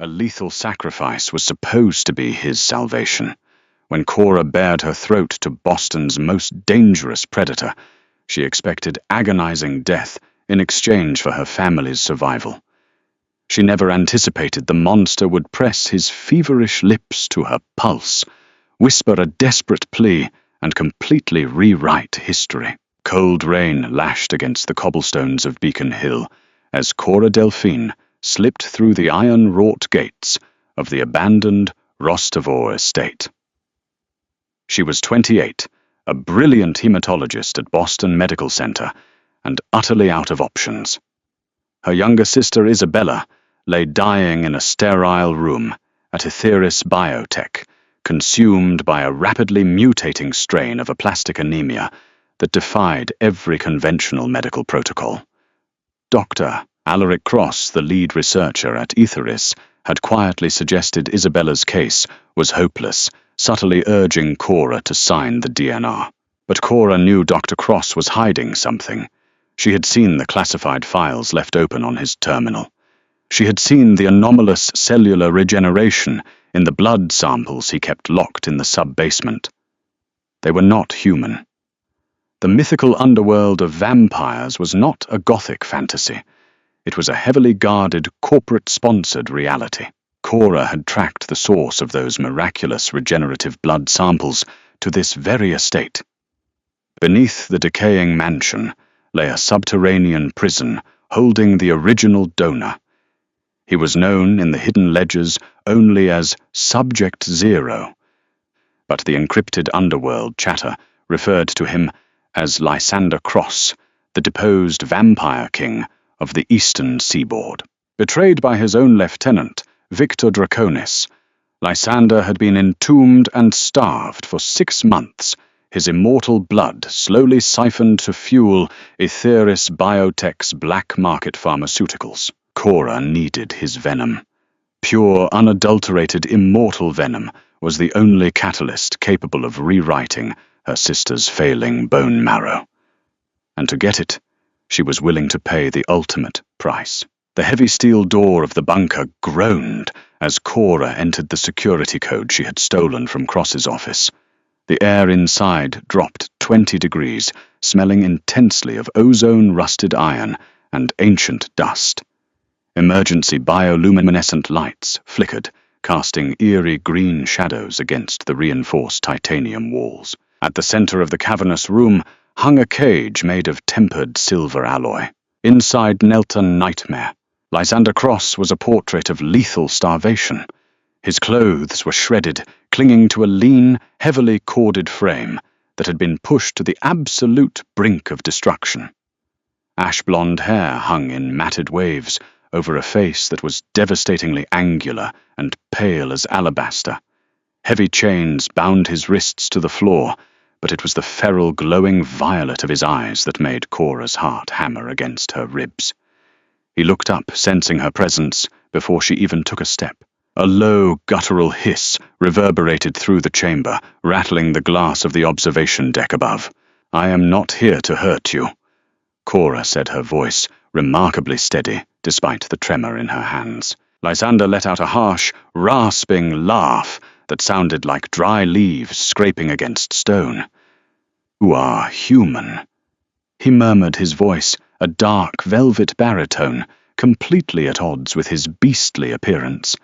A lethal sacrifice was supposed to be his salvation. When Cora bared her throat to Boston's most dangerous predator, she expected agonizing death in exchange for her family's survival. She never anticipated the monster would press his feverish lips to her pulse, whisper a desperate plea, and completely rewrite history. Cold rain lashed against the cobblestones of Beacon Hill as Cora Delphine slipped through the iron-wrought gates of the abandoned Rostavor estate. She was 28, a brilliant hematologist at Boston Medical Center, and utterly out of options. Her younger sister Isabella lay dying in a sterile room at Etheris Biotech, consumed by a rapidly mutating strain of aplastic anemia that defied every conventional medical protocol. Dr. Alaric Cross, the lead researcher at Etheris, had quietly suggested Isabella's case was hopeless, subtly urging Cora to sign the DNR. But Cora knew Dr. Cross was hiding something. She had seen the classified files left open on his terminal. She had seen the anomalous cellular regeneration in the blood samples he kept locked in the sub-basement. They were not human. The mythical underworld of vampires was not a gothic fantasy. It was a heavily guarded, corporate-sponsored reality. Cora had tracked the source of those miraculous regenerative blood samples to this very estate. Beneath the decaying mansion lay a subterranean prison holding the original donor. He was known in the hidden ledgers only as Subject Zero, but the encrypted underworld chatter referred to him as Lysander Cross, the deposed vampire king of the eastern seaboard. Betrayed by his own lieutenant, Victor Draconis, Lysander had been entombed and starved for 6 months, his immortal blood slowly siphoned to fuel Etheris Biotech's black market pharmaceuticals. Cora needed his venom. Pure, unadulterated, immortal venom was the only catalyst capable of rewriting her sister's failing bone marrow. And to get it, she was willing to pay the ultimate price. The heavy steel door of the bunker groaned as Cora entered the security code she had stolen from Cross's office. The air inside dropped 20 degrees, smelling intensely of ozone-rusted iron and ancient dust. Emergency bioluminescent lights flickered, casting eerie green shadows against the reinforced titanium walls. At the center of the cavernous room hung a cage made of tempered silver alloy. Inside knelt a nightmare. Lysander Cross was a portrait of lethal starvation. His clothes were shredded, clinging to a lean, heavily corded frame that had been pushed to the absolute brink of destruction. Ash-blonde hair hung in matted waves over a face that was devastatingly angular and pale as alabaster. Heavy chains bound his wrists to the floor, but it was the feral glowing violet of his eyes that made Cora's heart hammer against her ribs. He looked up, sensing her presence, before she even took a step. A low, guttural hiss reverberated through the chamber, rattling the glass of the observation deck above. "I am not here to hurt you," Cora said, her voice remarkably steady, despite the tremor in her hands. Lysander let out a harsh, rasping laugh that sounded like dry leaves scraping against stone. "You are human," he murmured, his voice a dark velvet baritone, completely at odds with his beastly appearance.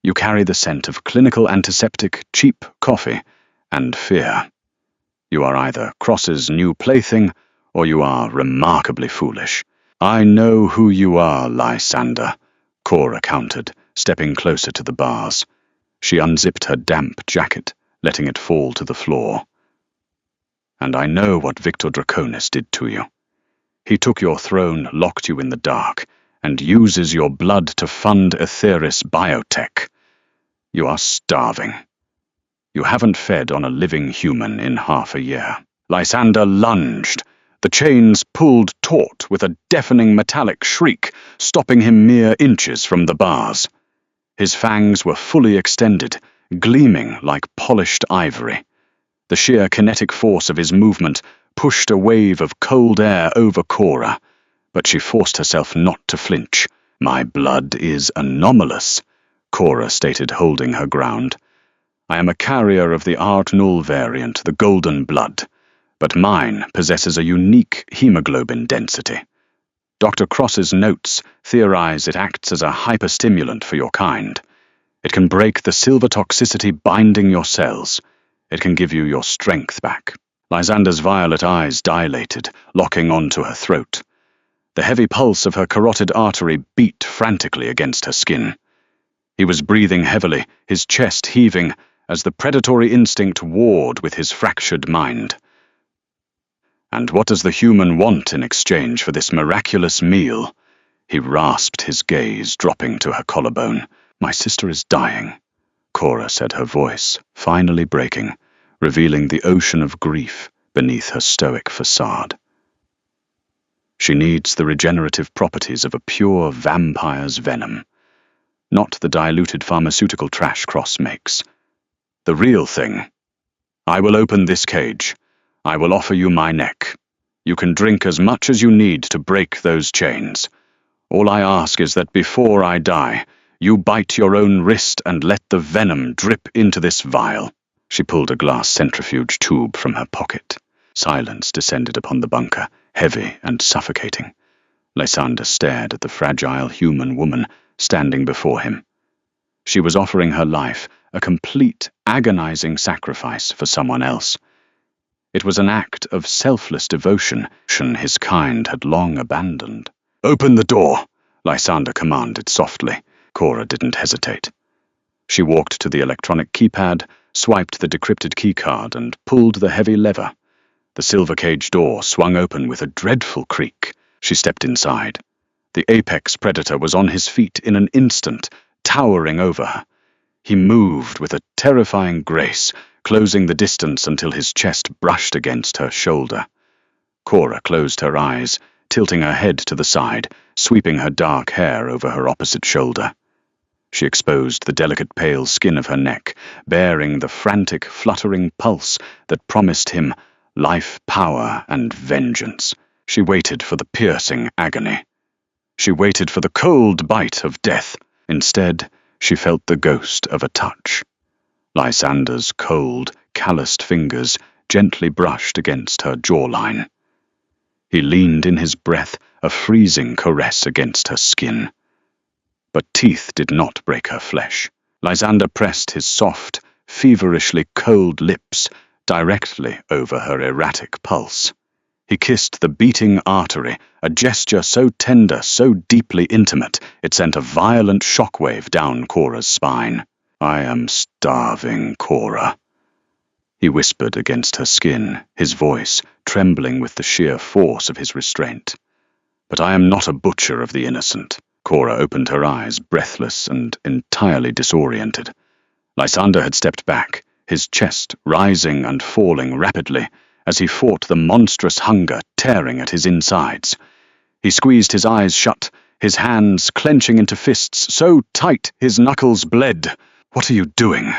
"You carry the scent of clinical antiseptic, cheap coffee, and fear. You are either Cross's new plaything, or you are remarkably foolish." "I know who you are, Lysander," Cora countered, stepping closer to the bars. She unzipped her damp jacket, letting it fall to the floor. "And I know what Victor Draconis did to you. He took your throne, locked you in the dark, and uses your blood to fund Etheris Biotech. You are starving. You haven't fed on a living human in half a year." Lysander lunged. The chains pulled taut with a deafening metallic shriek, stopping him mere inches from the bars. His fangs were fully extended, gleaming like polished ivory. The sheer kinetic force of his movement pushed a wave of cold air over Cora, but she forced herself not to flinch. "My blood is anomalous," Cora stated, holding her ground. I am a carrier of the Art Null variant, the golden blood, but mine possesses a unique hemoglobin density. Dr. Cross's notes theorize it acts as a hyperstimulant for your kind. It can break the silver toxicity binding your cells. It can give you your strength back. Lysander's violet eyes dilated, locking onto her throat. The heavy pulse of her carotid artery beat frantically against her skin. He was breathing heavily, his chest heaving, as the predatory instinct warred with his fractured mind. And what does the human want in exchange for this miraculous meal? He rasped, his gaze dropping to her collarbone. My sister is dying, Cora said, her voice finally breaking, revealing the ocean of grief beneath her stoic facade. She needs the regenerative properties of a pure vampire's venom, not the diluted pharmaceutical trash Cross makes. The real thing. I will open this cage. I will offer you my neck. You can drink as much as you need to break those chains. All I ask is that before I die, you bite your own wrist and let the venom drip into this vial. She pulled a glass centrifuge tube from her pocket. Silence descended upon the bunker, heavy and suffocating. Lysander stared at the fragile human woman standing before him. She was offering her life, a complete, agonizing sacrifice for someone else. It was an act of selfless devotion his kind had long abandoned. Open the door, Lysander commanded softly. Cora didn't hesitate. She walked to the electronic keypad, swiped the decrypted keycard, and pulled the heavy lever. The silver cage door swung open with a dreadful creak. She stepped inside. The apex predator was on his feet in an instant, towering over her. He moved with a terrifying grace, closing the distance until his chest brushed against her shoulder. Cora closed her eyes, tilting her head to the side, sweeping her dark hair over her opposite shoulder. She exposed the delicate pale skin of her neck, bearing the frantic, fluttering pulse that promised him life, power, and vengeance. She waited for the piercing agony. She waited for the cold bite of death. Instead, she felt the ghost of a touch. Lysander's cold, calloused fingers gently brushed against her jawline. He leaned in his breath, a freezing caress against her skin. But teeth did not break her flesh. Lysander pressed his soft, feverishly cold lips directly over her erratic pulse. He kissed the beating artery, a gesture so tender, so deeply intimate, it sent a violent shockwave down Cora's spine. I am starving, Cora, he whispered against her skin, his voice trembling with the sheer force of his restraint. But I am not a butcher of the innocent. Cora opened her eyes, breathless and entirely disoriented. Lysander had stepped back, his chest rising and falling rapidly as he fought the monstrous hunger tearing at his insides. He squeezed his eyes shut, his hands clenching into fists so tight his knuckles bled. What are you doing?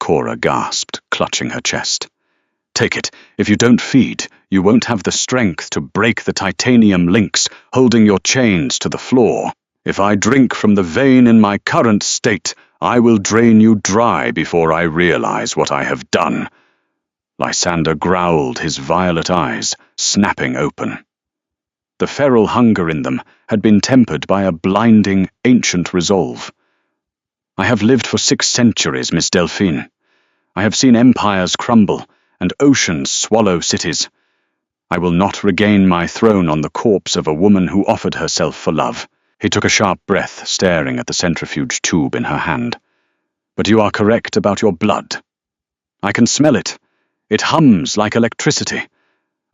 Cora gasped, clutching her chest. Take it. If you don't feed, you won't have the strength to break the titanium links holding your chains to the floor. If I drink from the vein in my current state, I will drain you dry before I realize what I have done. Lysander growled, his violet eyes snapping open. The feral hunger in them had been tempered by a blinding, ancient resolve. I have lived for 6 centuries, Miss Delphine. I have seen empires crumble and oceans swallow cities. I will not regain my throne on the corpse of a woman who offered herself for love. He took a sharp breath, staring at the centrifuge tube in her hand. But you are correct about your blood. I can smell it. It hums like electricity.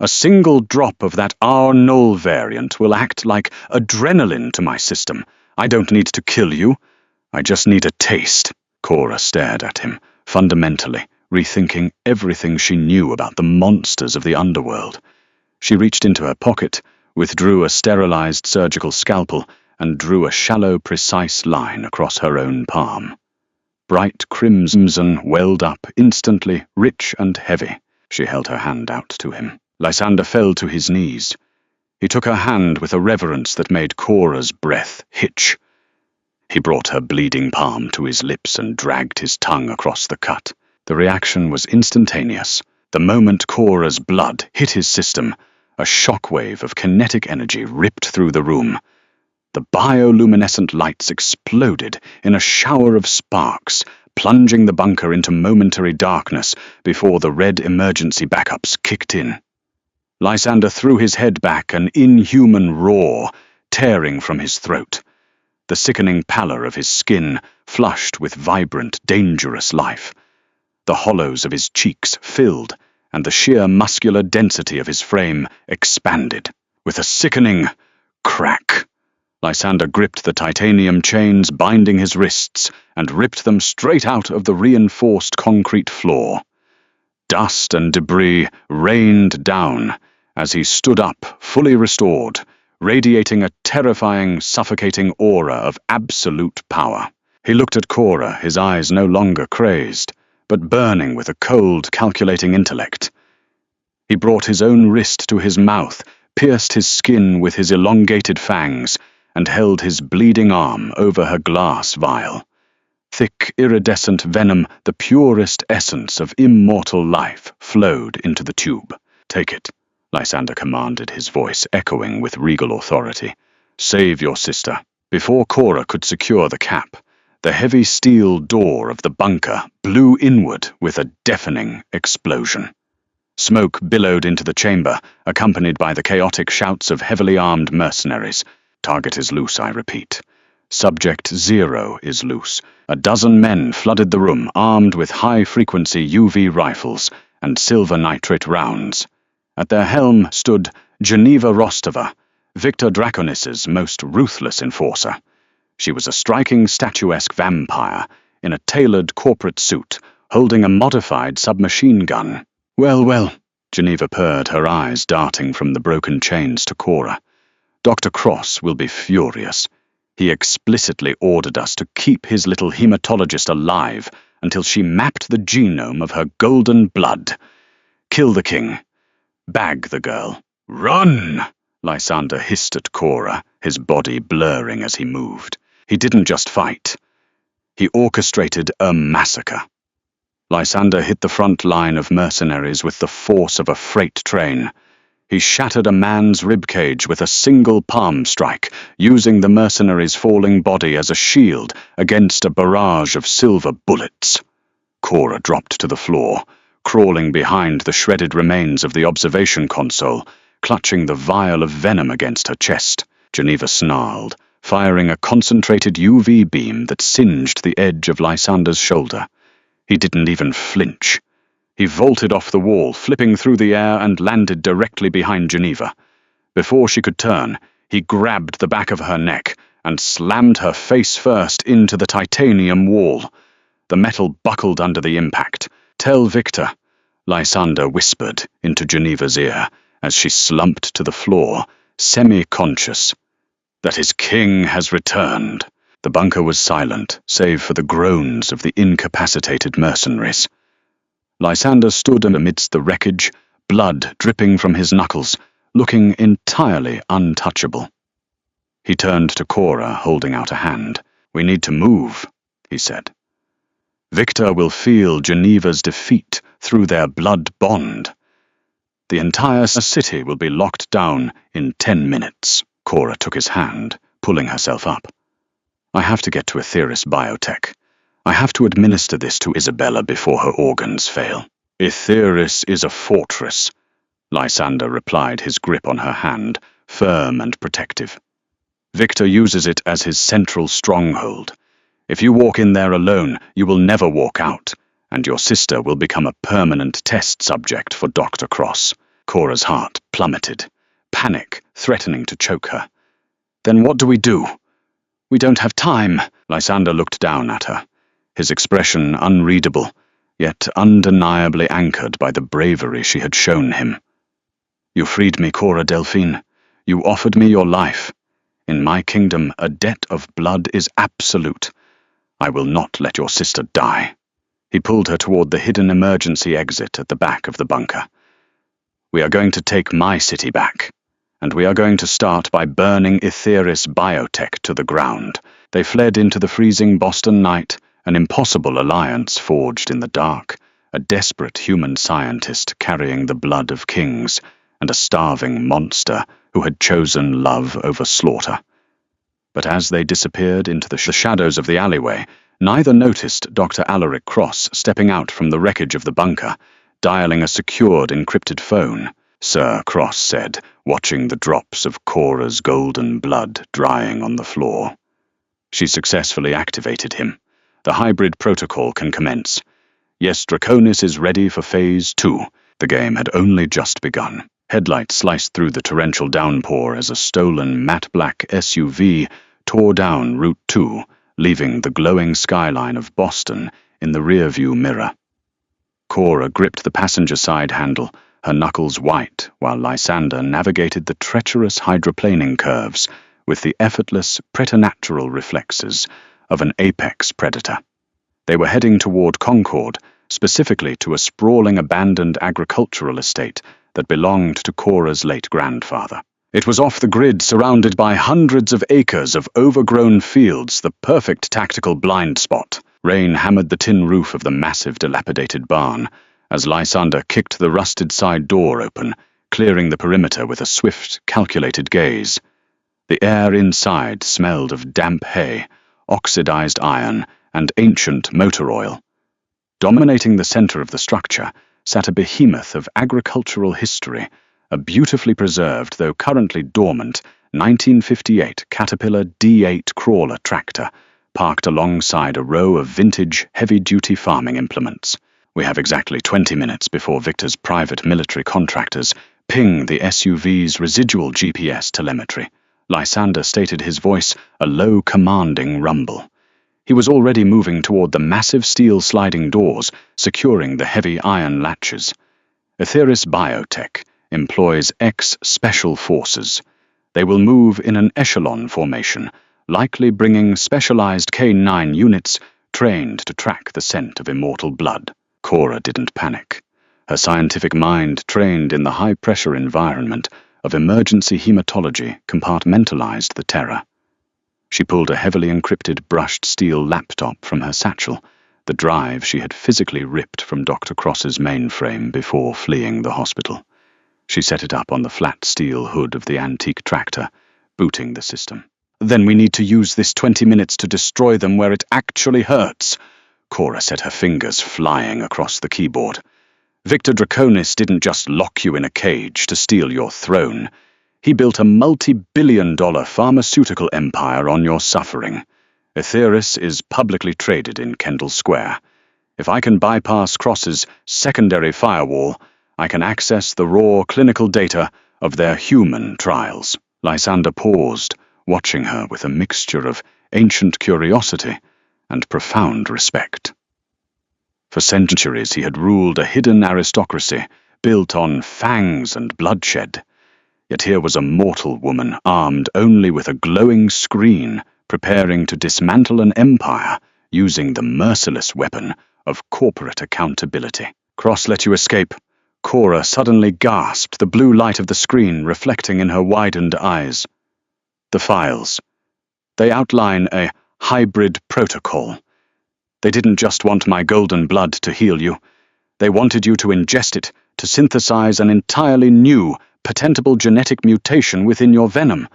A single drop of that R0 variant will act like adrenaline to my system. I don't need to kill you. I just need a taste. Cora stared at him, fundamentally, rethinking everything she knew about the monsters of the underworld. She reached into her pocket, withdrew a sterilized surgical scalpel, and drew a shallow, precise line across her own palm. Bright crimson welled up instantly, rich and heavy. She held her hand out to him. Lysander fell to his knees. He took her hand with a reverence that made Cora's breath hitch. He brought her bleeding palm to his lips and dragged his tongue across the cut. The reaction was instantaneous. The moment Cora's blood hit his system, a shockwave of kinetic energy ripped through the room. The bioluminescent lights exploded in a shower of sparks, plunging the bunker into momentary darkness before the red emergency backups kicked in. Lysander threw his head back, an inhuman roar tearing from his throat. The sickening pallor of his skin flushed with vibrant, dangerous life. The hollows of his cheeks filled, and the sheer muscular density of his frame expanded. With a sickening crack, Lysander gripped the titanium chains binding his wrists and ripped them straight out of the reinforced concrete floor. Dust and debris rained down as he stood up, fully restored, radiating a terrifying, suffocating aura of absolute power. He looked at Cora, his eyes no longer crazed, but burning with a cold, calculating intellect. He brought his own wrist to his mouth, pierced his skin with his elongated fangs, and held his bleeding arm over her glass vial. Thick, iridescent venom, the purest essence of immortal life, flowed into the tube. "Take it," Lysander commanded, his voice echoing with regal authority. "Save your sister." Before Cora could secure the cap, the heavy steel door of the bunker blew inward with a deafening explosion. Smoke billowed into the chamber, accompanied by the chaotic shouts of heavily armed mercenaries. "Target is loose, I repeat. Subject 0 is loose." A dozen men flooded the room, armed with high-frequency UV rifles and silver nitrate rounds. At their helm stood Geneva Rostova, Victor Draconis's most ruthless enforcer. She was a striking, statuesque vampire in a tailored corporate suit, holding a modified submachine gun. "Well, well," Geneva purred, her eyes darting from the broken chains to Cora. "Dr. Cross will be furious. He explicitly ordered us to keep his little hematologist alive until she mapped the genome of her golden blood. Kill the king. Bag the girl." "Run!" Lysander hissed at Cora, his body blurring as he moved. He didn't just fight. He orchestrated a massacre. Lysander hit the front line of mercenaries with the force of a freight train. He shattered a man's ribcage with a single palm strike, using the mercenary's falling body as a shield against a barrage of silver bullets. Cora dropped to the floor, crawling behind the shredded remains of the observation console, clutching the vial of venom against her chest. Geneva snarled, firing a concentrated UV beam that singed the edge of Lysander's shoulder. He didn't even flinch. He vaulted off the wall, flipping through the air, and landed directly behind Geneva. Before she could turn, he grabbed the back of her neck and slammed her face first into the titanium wall. The metal buckled under the impact. "Tell Victor," Lysander whispered into Geneva's ear as she slumped to the floor, semi-conscious, "that his king has returned." The bunker was silent, save for the groans of the incapacitated mercenaries. Lysander stood amidst the wreckage, blood dripping from his knuckles, looking entirely untouchable. He turned to Cora, holding out a hand. "We need to move," he said. "Victor will feel Geneva's defeat through their blood bond. The entire city will be locked down in 10 minutes. Cora took his hand, pulling herself up. "I have to get to Aetheris Biotech. I have to administer this to Isabella before her organs fail." "Aetheris is a fortress," Lysander replied, his grip on her hand, firm and protective. "Victor uses it as his central stronghold. If you walk in there alone, you will never walk out, and your sister will become a permanent test subject for Dr. Cross." Cora's heart plummeted, panic threatening to choke her. "Then what do we do?" "We don't have time." Lysander looked down at her, his expression unreadable, yet undeniably anchored by the bravery she had shown him. "You freed me, Cora Delphine. You offered me your life. In my kingdom, a debt of blood is absolute. I will not let your sister die." He pulled her toward the hidden emergency exit at the back of the bunker. "We are going to take my city back, and we are going to start by burning Aetheris Biotech to the ground. They fled into the freezing Boston night, an impossible alliance forged in the dark, a desperate human scientist carrying the blood of kings, and a starving monster who had chosen love over slaughter. But as they disappeared into the shadows of the alleyway, neither noticed Dr. Alaric Cross stepping out from the wreckage of the bunker, dialing a secured encrypted phone. "Sir," Cross said, watching the drops of Cora's golden blood drying on the floor. She successfully activated him. "The hybrid protocol can commence. Yes, Draconis is ready for Phase 2. The game had only just begun. Headlights sliced through the torrential downpour as a stolen matte-black SUV tore down Route 2, leaving the glowing skyline of Boston in the rearview mirror. Cora gripped the passenger side handle, her knuckles white, while Lysander navigated the treacherous hydroplaning curves with the effortless, preternatural reflexes of an apex predator. They were heading toward Concord, specifically to a sprawling abandoned agricultural estate that belonged to Cora's late grandfather. It was off the grid, surrounded by hundreds of acres of overgrown fields, the perfect tactical blind spot. Rain hammered the tin roof of the massive, dilapidated barn as Lysander kicked the rusted side door open, clearing the perimeter with a swift, calculated gaze. The air inside smelled of damp hay, oxidized iron, and ancient motor oil. Dominating the center of the structure sat a behemoth of agricultural history, a beautifully preserved, though currently dormant, 1958 Caterpillar D8 crawler tractor, parked alongside a row of vintage, heavy-duty farming implements. "We have exactly 20 minutes before Victor's private military contractors ping the SUV's residual GPS telemetry," Lysander stated, his voice a low, commanding rumble. He was already moving toward the massive steel sliding doors, securing the heavy iron latches. "Aetheris Biotech employs ex-special forces. They will move in an echelon formation, likely bringing specialized K9 units trained to track the scent of immortal blood." Cora didn't panic. Her scientific mind, trained in the high-pressure environment of emergency hematology, compartmentalized the terror. She pulled a heavily encrypted brushed steel laptop from her satchel, the drive she had physically ripped from Dr. Cross's mainframe before fleeing the hospital. She set it up on the flat steel hood of the antique tractor, booting the system. "Then we need to use this 20 minutes to destroy them where it actually hurts," Cora said, her fingers flying across the keyboard. "Victor Draconis didn't just lock you in a cage to steal your throne. He built a multi-billion-dollar pharmaceutical empire on your suffering. Aetheris is publicly traded in Kendall Square. If I can bypass Cross's secondary firewall, I can access the raw clinical data of their human trials." Lysander paused, watching her with a mixture of ancient curiosity and profound respect. For centuries he had ruled a hidden aristocracy built on fangs and bloodshed. Yet here was a mortal woman armed only with a glowing screen, preparing to dismantle an empire using the merciless weapon of corporate accountability. "Cross let you escape." Cora suddenly gasped, the blue light of the screen reflecting in her widened eyes. "The files. They outline a hybrid protocol. They didn't just want my golden blood to heal you. They wanted you to ingest it to synthesize an entirely new, patentable genetic mutation within your venom.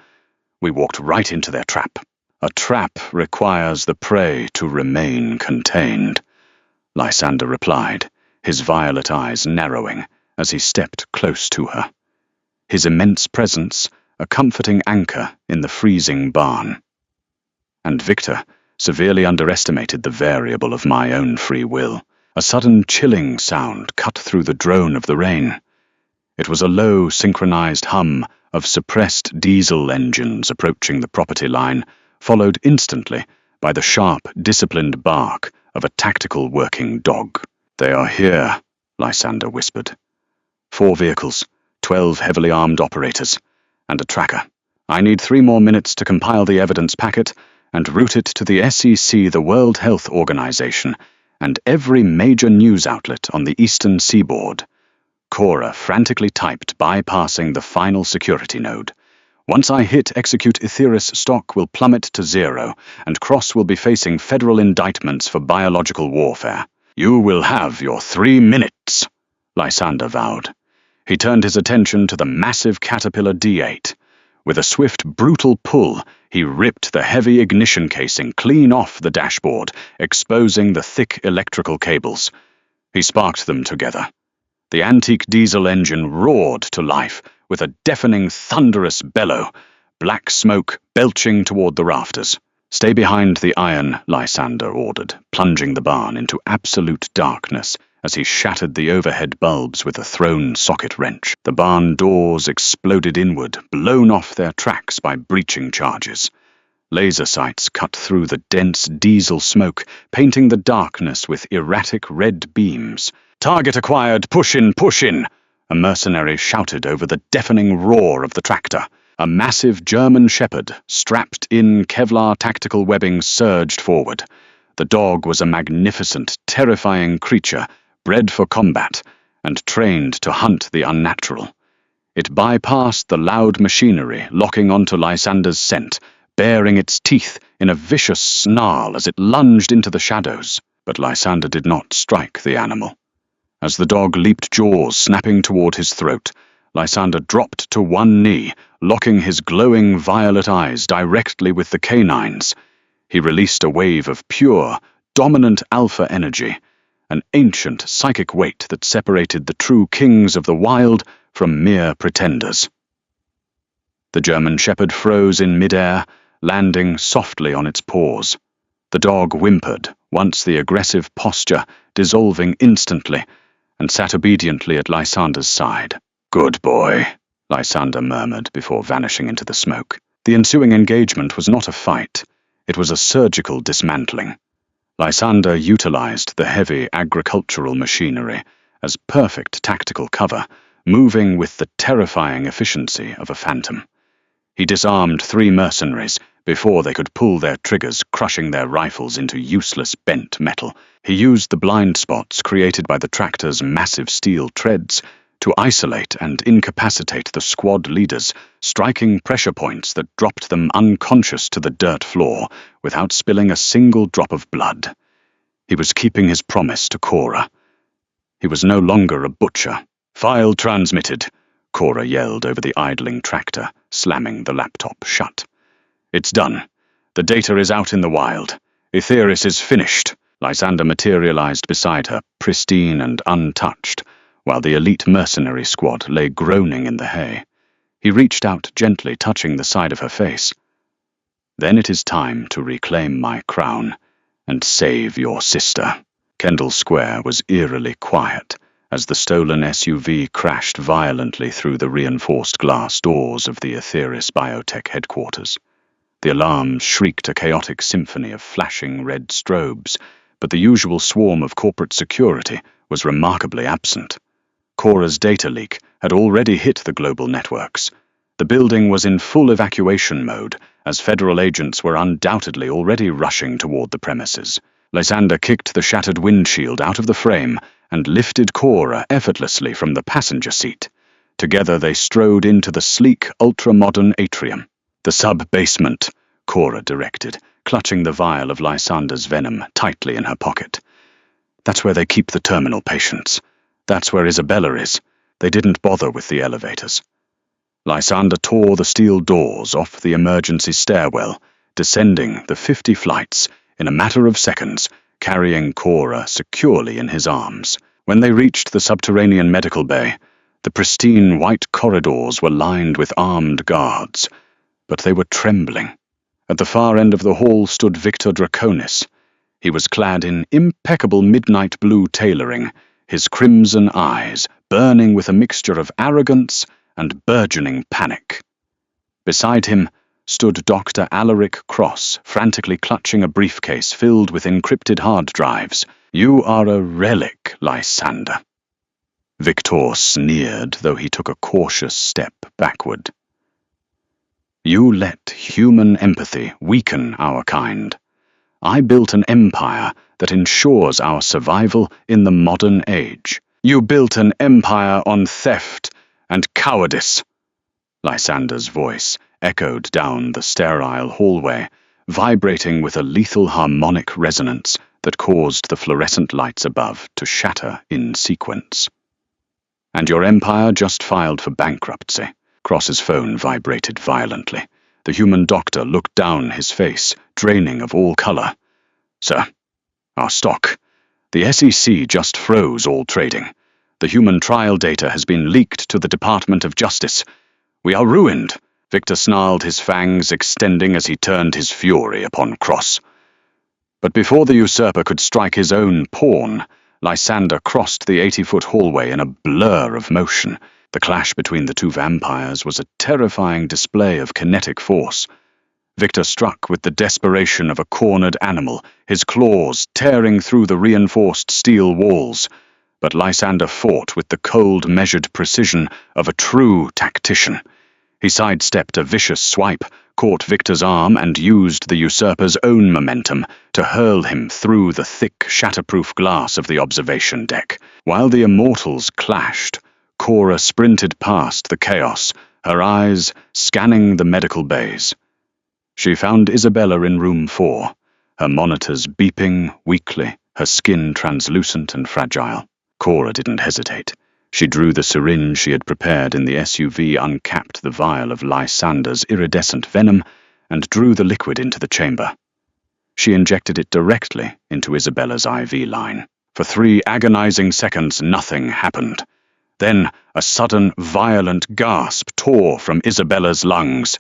We walked right into their trap." "A trap requires the prey to remain contained," Lysander replied, his violet eyes narrowing as he stepped close to her. His immense presence a comforting anchor in the freezing barn. And Victor severely underestimated the variable of my own free will. A sudden chilling sound cut through the drone of the rain. It was a low, synchronized hum of suppressed diesel engines approaching the property line, followed instantly by the sharp, disciplined bark of a tactical working dog. "They are here," Lysander whispered. 4 vehicles, 12 heavily armed operators, and a tracker. I need 3 more minutes to compile the evidence packet and route it to the SEC, the World Health Organization, and every major news outlet on the eastern seaboard. Cora frantically typed, bypassing the final security node. Once I hit execute Aetheris, stock will plummet to 0, and Cross will be facing federal indictments for biological warfare. You will have your 3 minutes, Lysander vowed. He turned his attention to the massive Caterpillar D8. With a swift, brutal pull, he ripped the heavy ignition casing clean off the dashboard, exposing the thick electrical cables. He sparked them together. The antique diesel engine roared to life with a deafening, thunderous bellow, black smoke belching toward the rafters. "Stay behind the iron," Lysander ordered, plunging the barn into absolute darkness as he shattered the overhead bulbs with a thrown socket wrench. The barn doors exploded inward, blown off their tracks by breaching charges. Laser sights cut through the dense diesel smoke, painting the darkness with erratic red beams. "Target acquired! Push in! Push in!" A mercenary shouted over the deafening roar of the tractor. A massive German shepherd, strapped in Kevlar tactical webbing, surged forward. The dog was a magnificent, terrifying creature, bred for combat, and trained to hunt the unnatural. It bypassed the loud machinery, locking onto Lysander's scent, baring its teeth in a vicious snarl as it lunged into the shadows. But Lysander did not strike the animal. As the dog leaped, jaws snapping toward his throat, Lysander dropped to one knee, locking his glowing violet eyes directly with the canines. He released a wave of pure, dominant alpha energy, an ancient psychic weight that separated the true kings of the wild from mere pretenders. The German shepherd froze in midair, landing softly on its paws. The dog whimpered, once the aggressive posture dissolving instantly, and sat obediently at Lysander's side. "Good boy," Lysander murmured before vanishing into the smoke. The ensuing engagement was not a fight. It was a surgical dismantling. Lysander utilized the heavy agricultural machinery as perfect tactical cover, moving with the terrifying efficiency of a phantom. He disarmed 3 mercenaries before they could pull their triggers, crushing their rifles into useless bent metal. He used the blind spots created by the tractor's massive steel treads to isolate and incapacitate the squad leaders, striking pressure points that dropped them unconscious to the dirt floor without spilling a single drop of blood. He was keeping his promise to Cora. He was no longer a butcher. "File transmitted," Cora yelled over the idling tractor, slamming the laptop shut. "It's done. The data is out in the wild. Aetheris is finished." Lysander materialized beside her, pristine and untouched, while the elite mercenary squad lay groaning in the hay. He reached out gently, touching the side of her face. "Then it is time to reclaim my crown and save your sister." Kendall Square was eerily quiet as the stolen SUV crashed violently through the reinforced glass doors of the Aetheris Biotech headquarters. The alarms shrieked a chaotic symphony of flashing red strobes, but the usual swarm of corporate security was remarkably absent. Cora's data leak had already hit the global networks. The building was in full evacuation mode, as federal agents were undoubtedly already rushing toward the premises. Lysander kicked the shattered windshield out of the frame and lifted Cora effortlessly from the passenger seat. Together they strode into the sleek, ultra-modern atrium. "The sub-basement," Cora directed, clutching the vial of Lysander's venom tightly in her pocket. "That's where they keep the terminal patients. That's where Isabella is. They didn't bother with the elevators." Lysander tore the steel doors off the emergency stairwell, descending the 50 flights in a matter of seconds, carrying Cora securely in his arms. When they reached the subterranean medical bay, the pristine white corridors were lined with armed guards, but they were trembling. At the far end of the hall stood Victor Draconis. He was clad in impeccable midnight blue tailoring, his crimson eyes burning with a mixture of arrogance and burgeoning panic. Beside him stood Dr. Alaric Cross, frantically clutching a briefcase filled with encrypted hard drives. "You are a relic, Lysander." Victor sneered, though he took a cautious step backward. "You let human empathy weaken our kind. I built an empire that ensures our survival in the modern age. You built an empire on theft and cowardice." Lysander's voice echoed down the sterile hallway, vibrating with a lethal harmonic resonance that caused the fluorescent lights above to shatter in sequence. "And your empire just filed for bankruptcy." Cross's phone vibrated violently. The human doctor looked down, his face draining of all color. "Sir, our stock. The SEC just froze all trading. The human trial data has been leaked to the Department of Justice. We are ruined." Victor snarled, his fangs extending as he turned his fury upon Cross. But before the usurper could strike his own pawn, Lysander crossed the 80-foot hallway in a blur of motion. The clash between the two vampires was a terrifying display of kinetic force. Victor struck with the desperation of a cornered animal, his claws tearing through the reinforced steel walls. But Lysander fought with the cold, measured precision of a true tactician. He sidestepped a vicious swipe, caught Victor's arm, and used the usurper's own momentum to hurl him through the thick, shatterproof glass of the observation deck. While the immortals clashed, Cora sprinted past the chaos, her eyes scanning the medical bays. She found Isabella in room 4, her monitors beeping weakly, her skin translucent and fragile. Cora didn't hesitate. She drew the syringe she had prepared in the SUV, uncapped the vial of Lysander's iridescent venom, and drew the liquid into the chamber. She injected it directly into Isabella's IV line. For 3 agonizing seconds, nothing happened. Then a sudden, violent gasp tore from Isabella's lungs.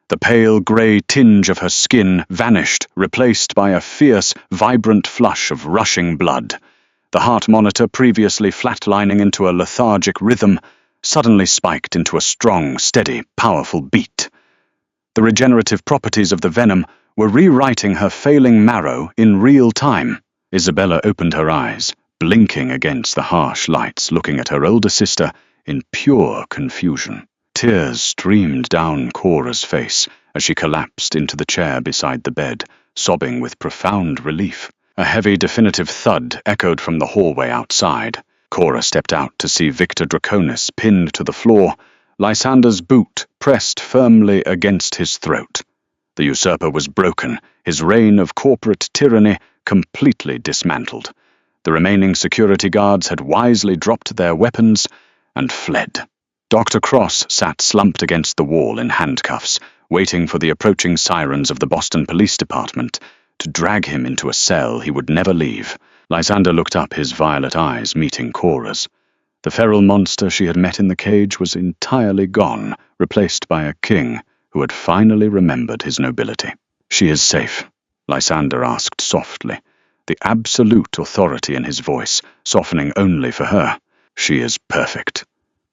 The pale grey tinge of her skin vanished, replaced by a fierce, vibrant flush of rushing blood. The heart monitor, previously flatlining into a lethargic rhythm, suddenly spiked into a strong, steady, powerful beat. The regenerative properties of the venom were rewriting her failing marrow in real time. Isabella opened her eyes, blinking against the harsh lights, looking at her older sister in pure confusion. Tears streamed down Cora's face as she collapsed into the chair beside the bed, sobbing with profound relief. A heavy, definitive thud echoed from the hallway outside. Cora stepped out to see Victor Draconis pinned to the floor, Lysander's boot pressed firmly against his throat. The usurper was broken, his reign of corporate tyranny completely dismantled. The remaining security guards had wisely dropped their weapons and fled. Dr. Cross sat slumped against the wall in handcuffs, waiting for the approaching sirens of the Boston Police Department to drag him into a cell he would never leave. Lysander looked up, his violet eyes meeting Cora's. The feral monster she had met in the cage was entirely gone, replaced by a king who had finally remembered his nobility. "She is safe?" Lysander asked softly, the absolute authority in his voice softening only for her. "She is perfect."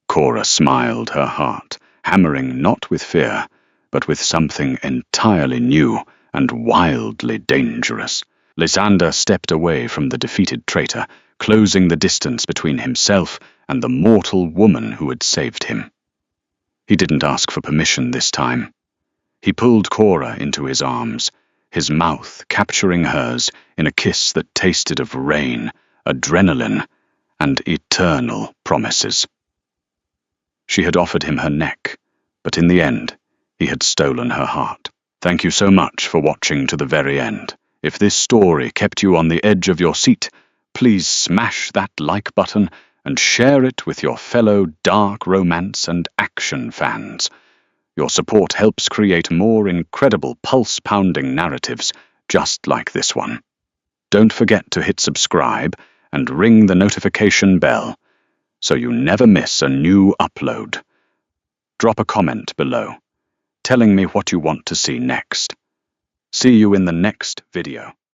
Cora smiled, her heart hammering not with fear, but with something entirely new and wildly dangerous. Lysander stepped away from the defeated traitor, closing the distance between himself and the mortal woman who had saved him. He didn't ask for permission this time. He pulled Cora into his arms, his mouth capturing hers in a kiss that tasted of rain, adrenaline, and eternal promises. She had offered him her neck, but in the end, he had stolen her heart. Thank you so much for watching to the very end. If this story kept you on the edge of your seat, please smash that like button and share it with your fellow dark romance and action fans. Your support helps create more incredible pulse-pounding narratives just like this one. Don't forget to hit subscribe and ring the notification bell so you never miss a new upload. Drop a comment below, telling me what you want to see next. See you in the next video.